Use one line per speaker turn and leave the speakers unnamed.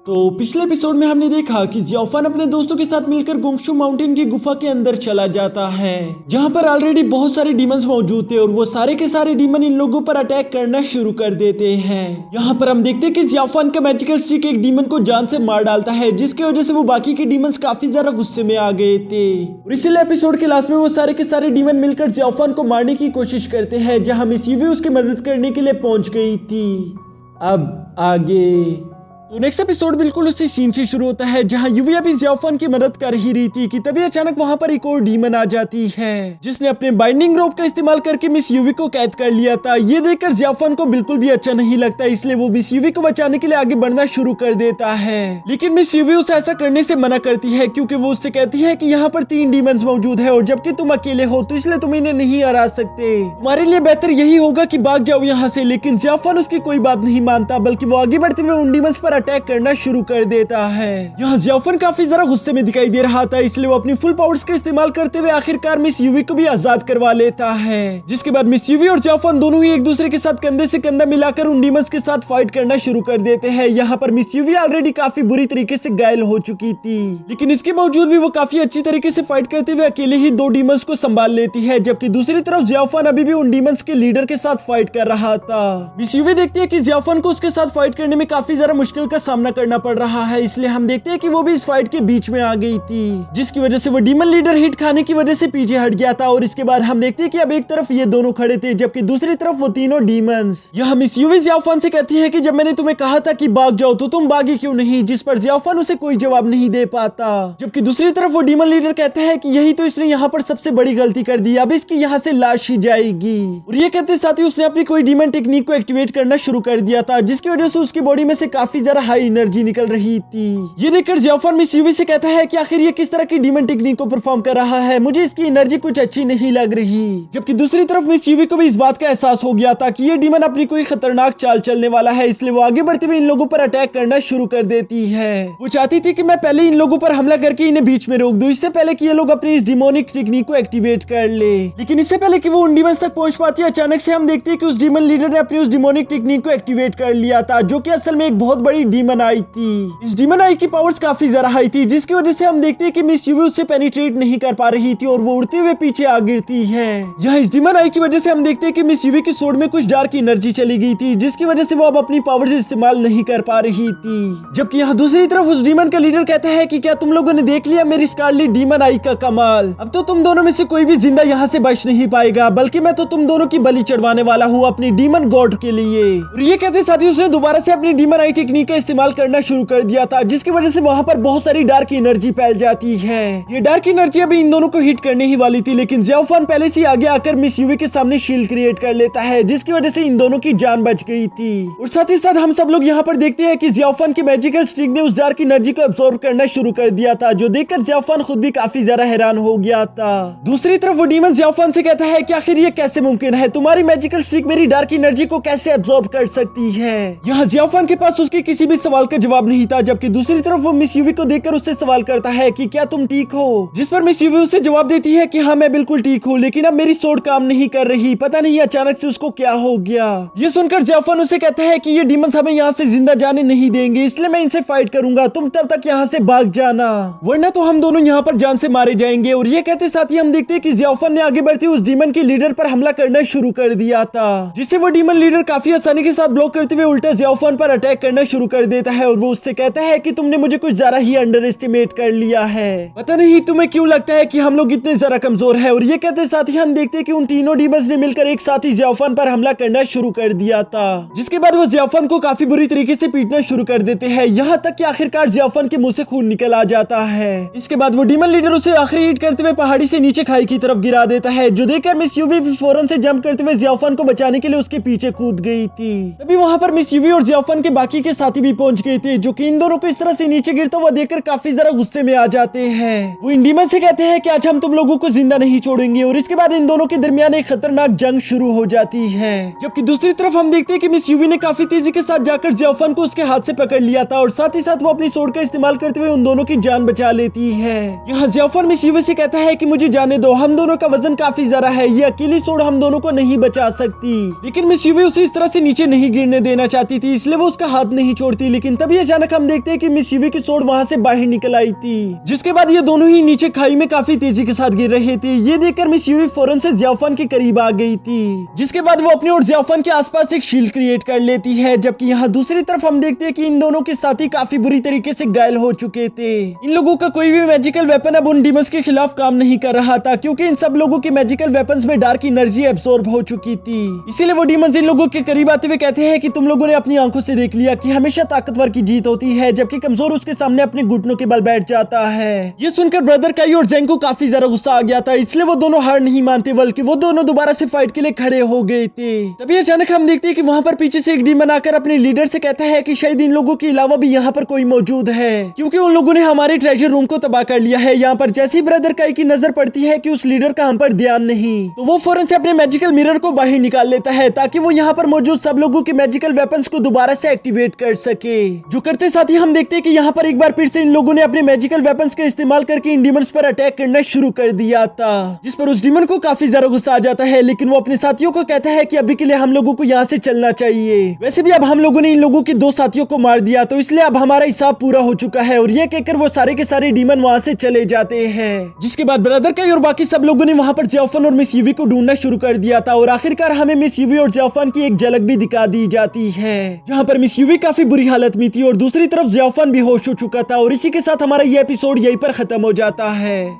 तो पिछले एपिसोड में हमने देखा कि जियाओफान अपने दोस्तों के साथ मिलकर गोंगशू माउंटेन की गुफा के अंदर चला जाता है, जहां पर ऑलरेडी बहुत सारे डीमंस मौजूद थे और वो सारे के सारे डीमन इन लोगों पर अटैक करना शुरू कर देते हैं। यहाँ पर हम देखते हैं कि जियाओफान का मैजिकल स्टिक एक डीमन को जान से मार डालता है, जिसकी वजह से वो बाकी के डीमंस काफी ज्यादा गुस्से में आ गए थे। और इसीलिए एपिसोड के लास्ट में वो सारे के सारे डीमन मिलकर जियाओफान को मारने की कोशिश करते हैं, जहाँ मिस यूवी उसकी मदद करने के लिए पहुंच गई थी। अब आगे तो नेक्स्ट एपिसोड बिल्कुल उसी सीन से शुरू होता है, जहां यूवी अभी जियाओफान की मदद कर ही रही थी कि तभी अचानक वहां पर एक और डीमन आ जाती है, जिसने अपने बाइंडिंग रोप का इस्तेमाल करके मिस यूवी को कैद कर लिया था। ये देखकर जियाओफान को बिल्कुल भी अच्छा नहीं लगता, इसलिए वो मिस यूवी को बचाने के लिए आगे बढ़ना शुरू कर देता है। लेकिन मिस यूवी उसे ऐसा करने से मना करती है, क्योंकि वो उससे कहती है कि यहाँ पर 3 डीमंस मौजूद है और जबकि तुम अकेले हो तो इसलिए तुम इन्हें नहीं हरा सकते, तुम्हारे लिए बेहतर यही होगा कि भाग जाओ यहाँ से। लेकिन जियाओफान उसकी कोई बात नहीं मानता, बल्कि वो आगे बढ़ते हुए उन डीमंस पर अटैक करना शुरू कर देता है। यहाँ जियाओफान काफी जरा गुस्से में दिखाई दे रहा था, इसलिए वो अपनी फुल पावर्स का इस्तेमाल करते हुए आखिरकार मिस यूवी को भी आजाद करवा लेता है। जिसके बाद मिस यूवी और जियाओफान दोनों ही एक दूसरे के साथ कंधे से कंधा मिलाकर उन डीमंस के साथ फाइट करना शुरू कर देते हैं। यहाँ पर मिस यूवी ऑलरेडी काफी बुरी तरीके से घायल हो चुकी थी, लेकिन इसके बावजूद भी वो काफी अच्छी तरीके से फाइट करते हुए अकेले ही 2 डीमंस को संभाल लेती है, जबकि दूसरी तरफ जियाओफान अभी भी उन डीमंस के लीडर के साथ फाइट कर रहा था। मिस यूवी देखती है कि जियाओफान को उसके साथ फाइट करने में काफी ज्यादा मुश्किल का सामना करना पड़ रहा है, इसलिए हम देखते हैं कि वो भी इस फाइट के बीच में आ गई थी, जिसकी वजह से वो डीमन लीडर हिट खाने की वजह से पीछे हट गया था। और इसके बाद हम देखते हैं कि अब एक तरफ ये दोनों खड़े थे, जबकि दूसरी तरफ वो तीनों डीमंस। यहाँ मिस यूवी जियाओफान से कहती है कि जब मैंने तुम्हें कहा था कि भाग जाओ तो तुम भागे क्यों नहीं, जिस पर जियाओफान उसे कोई जवाब नहीं दे पाता। जबकि दूसरी तरफ वो डीमन लीडर कहता है कि यही तो इसने यहाँ पर सबसे बड़ी गलती कर दी, अब इसकी यहाँ से लाश ही जाएगी। और ये कहते साथ ही उसने अपनी कोई डीमन टेक्निक को एक्टिवेट करना शुरू कर दिया था, जिसकी वजह से उसकी बॉडी में से काफी ज्यादा हाई एनर्जी निकल रही थी। ये देखकर जियाओफान मिस यूवी से कहता है कि आखिर ये किस तरह की डीमन टेक्निक को परफॉर्म कर रहा है, मुझे इसकी एनर्जी कुछ अच्छी नहीं लग रही। जबकि दूसरी तरफ मिस यूवी को भी इस बात का एहसास हो गया था कि ये डीमन अपनी कोई खतरनाक चाल चलने वाला है, इसलिए वो आगे बढ़ते हुए इन लोगों पर अटैक करना शुरू कर देती है। वो चाहती थी कि मैं पहले इन लोगों पर हमला करके इन्हें बीच में रोक दूं, इससे पहले कि ये लोग अपनी इस डिमोनिक टेक्निक को एक्टिवेट कर ले। लेकिन इससे पहले कि वो उन डीमंस तक पहुंच पाती है, अचानक से हम देखते हैं कि उस डीमन लीडर ने अपनी उस डिमोनिक टेक्निक को एक्टिवेट कर लिया था, जो कि असल में एक बहुत बड़ी डीमन आई थी। इस डीमन आई की पावर्स काफी ज्यादा हाई थी, जिसकी वजह से हम देखते हैं कि मिस यूवी उससे पेनिट्रेट नहीं कर पा रही थी और वो उड़ते हुए पीछे आ गिरती है। यहाँ इस डीमन आई की वजह से हम देखते हैं कि मिस यूवी की सोड में कुछ डार्क एनर्जी चली गई थी, जिसकी वजह से वो अब अपनी पावर्स इस्तेमाल नहीं कर पा रही थी। जबकि यहाँ दूसरी तरफ उस डीमन का लीडर कहता है कि क्या तुम लोगों ने देख लिया मेरी स्कारलेट डीमन आई का कमाल, अब तो तुम दोनों में से कोई भी जिंदा यहाँ से बच नहीं पाएगा, बल्कि मैं तो तुम दोनों की बलि चढ़वाने वाला हूँ अपनी डीमन गॉड के लिए। और ये कहते साथ ही उसने दोबारा से अपनी डीमन आई टेक्निक का इस्तेमाल करना शुरू कर दिया था, जिसकी वजह से वहाँ पर बहुत सारी डार्क एनर्जी फैल जाती है। ये डार्क एनर्जी अभी इन दोनों को हिट करने ही वाली थी, लेकिन जियाओफान पहले से आगे आकर मिस यूवी के सामने शील्ड क्रिएट कर लेता है, जिसकी वजह से इन दोनों की जान बच गई थी। और साथ ही साथ हम सब लोग यहाँ पर देखते हैं कि जियाओफान की मैजिकल स्टिक ने उस डार्क एनर्जी को अब्सॉर्ब करना शुरू कर दिया था, जो देखकर जियाओफान खुद भी काफी ज्यादा हैरान हो गया था। दूसरी तरफ वो डीमन जियाओफान से कहता है कि आखिर ये कैसे मुमकिन है, तुम्हारी मैजिकल स्टिक मेरी डार्क एनर्जी को कैसे अब्सॉर्ब कर सकती है। यहाँ जियाओफान के पास उसके किसी भी सवाल का जवाब नहीं था, जबकि दूसरी तरफ वो मिस यूवी को देखकर उससे सवाल करता है कि क्या तुम ठीक हो, जिस पर मिस यूवी उसे जवाब देती है कि हाँ मैं बिल्कुल ठीक हूँ, लेकिन अब मेरी सोड काम नहीं कर रही, पता नहीं अचानक से उसको क्या हो गया। ये सुनकर जियाओफान उसे कहता है कि ये डीमंस हमें यहाँ से जिंदा जाने नहीं देंगे, इसलिए मैं इनसे फाइट करूंगा, तुम तब तक यहाँ से भाग जाना, वरना तो हम दोनों यहाँ पर जान से मारे जाएंगे। और ये कहते साथ ही हम देखते हैं कि जियाओफान ने आगे बढ़ते उस डीमन के लीडर पर हमला करना शुरू कर दिया था, जिससे वो डीमन लीडर काफी आसानी के साथ ब्लॉक करते हुए उल्टा जियाओफान पर अटैक करना शुरू कर देता है। और वो उससे कहता है कि तुमने मुझे कुछ ज्यादा ही अंडर एस्टिमेट कर लिया है, पता नहीं तुम्हें क्यों लगता है कि हम लोग इतने जरा कमजोर है। और ये कहते साथ ही हम देखते हैं कि उन तीनों डीमंस ने मिलकर एक साथ ही जियाओफान पर हमला करना शुरू कर दिया था, जिसके बाद वो जियाओफान को काफी बुरी तरीके से पीटना शुरू कर देते हैं, यहाँ तक कि आखिरकार जियाओफान के मुंह से खून निकल आ जाता है। इसके बाद वो डीमन लीडर उसे आखिरी हिट करते हुए पहाड़ी से नीचे खाई की तरफ गिरा देता है, जो देखकर मिस यूवी फौरन से जंप करते हुए जियाओफान को बचाने के लिए उसके पीछे कूद गई थी। तभी वहाँ पर मिस यूवी और जियाओफान के बाकी के साथी भी पहुंच गए थे, जो कि इन दोनों को इस तरह से नीचे गिरता हुआ देखकर काफी ज्यादा गुस्से में आ जाते हैं। वो इन डीमन से कहते हैं कि आज हम तुम लोगों को जिंदा नहीं छोड़ेंगे। और इसके बाद इन दोनों के दरमियान एक खतरनाक जंग शुरू हो जाती है, जबकि दूसरी तरफ हम देखते हैं कि मिस यूवी ने काफी तेजी के साथ जाकर जियाओफान को उसके हाथ से पकड़ लिया था और साथ ही साथ वो अपनी सोड का इस्तेमाल करते हुए उन दोनों की जान बचा लेती है। यहाँ जियाओफान मिस यूवी से कहता है कि मुझे जाने दो, हम दोनों का वजन काफी ज्यादा है, ये अकेली सोड हम दोनों को नहीं बचा सकती। लेकिन मिस यूवी उसे इस तरह से नीचे नहीं गिरने देना चाहती थी, इसलिए वो उसका हाथ नहीं छोड़ सोर्ड थी, लेकिन तभी अचानक हम देखते हैं कि मिस यूवी की सोर्ड वहां से बाहर निकल आई थी, जिसके बाद ये दोनों ही नीचे खाई में काफी तेजी के साथ गिर रहे थे। ये देखकर मिस यूवी फौरन से ज़ियाओफान के करीब आ गई थी, जिसके बाद वो अपनी और ज़ियाओफान के आसपास एक शील्ड क्रिएट कर लेती है। जबकि यहाँ दूसरी तरफ हम देखते हैं कि इन दोनों के साथी काफी बुरी तरीके से घायल हो चुके थे। इन लोगों का कोई भी मैजिकल वेपन अब उन डीमंस के खिलाफ काम नहीं कर रहा था, क्योंकि इन सब लोगों के मैजिकल वेपन्स में डार्क एनर्जी एब्सॉर्ब हो चुकी थी। इसीलिए वो डीमंस इन लोगों के करीब आते हुए कहते हैं कि तुम लोगों ने अपनी आंखों से देख लिया कि हमेशा ताकतवर की जीत होती है, जबकि कमजोर उसके सामने अपने घुटनों के बल बैठ जाता है। ये सुनकर ब्रदर काई और जेंग को काफी ज्यादा गुस्सा आ गया था, इसलिए वो दोनों हार नहीं मानते, बल्कि वो दोनों दोबारा से फाइट के लिए खड़े हो गए थे। तभी अचानक हम देखते हैं कि वहां पर पीछे से एक डीमन आकर अपने लीडर से कहता है कि शायद इन लोगों के अलावा भी यहाँ पर कोई मौजूद है, क्योंकि उन लोगों ने हमारे ट्रेजर रूम को तबाह कर लिया है। यहाँ पर जैसे ही ब्रदर काई की नजर पड़ती है कि उस लीडर का हम पर ध्यान नहीं, तो वो फौरन से अपने मैजिकल मिरर को बाहर निकाल लेता है, ताकि वो यहाँ पर मौजूद सब लोगों के मैजिकल वेपन्स को दोबारा से एक्टिवेट कर सके। जो करते साथ ही हम देखते हैं कि यहाँ पर एक बार फिर से इन लोगों ने अपने मैजिकल वेपन्स का इस्तेमाल करके इन डीमंस पर अटैक करना शुरू कर दिया था, जिस पर उस डीमन को काफी ज्यादा गुस्सा आ जाता है। लेकिन वो अपने साथियों को कहता है कि अभी के लिए हम लोगों को यहाँ से चलना चाहिए। वैसे भी अब हम लोगों ने इन लोगों के 2 साथियों को मार दिया, तो इसलिए अब हमारा हिसाब पूरा हो चुका है। और ये कहकर वो सारे के सारे डीमन वहाँ से चले जाते हैं, जिसके बाद ब्रदर काई और बाकी सब लोगों ने वहाँ पर ज़ियाओफान और मिस यूवी को ढूंढना शुरू कर दिया था। और आखिरकार हमें मिस यूवी और ज़ियाओफान की एक झलक भी दिखा दी जाती है, जहाँ पर मिस यूवी काफी बुरी हालत में थी और दूसरी तरफ ज़ियाओफान भी होश हो चुका था। और इसी के साथ हमारा ये एपिसोड यहीं पर खत्म हो जाता है।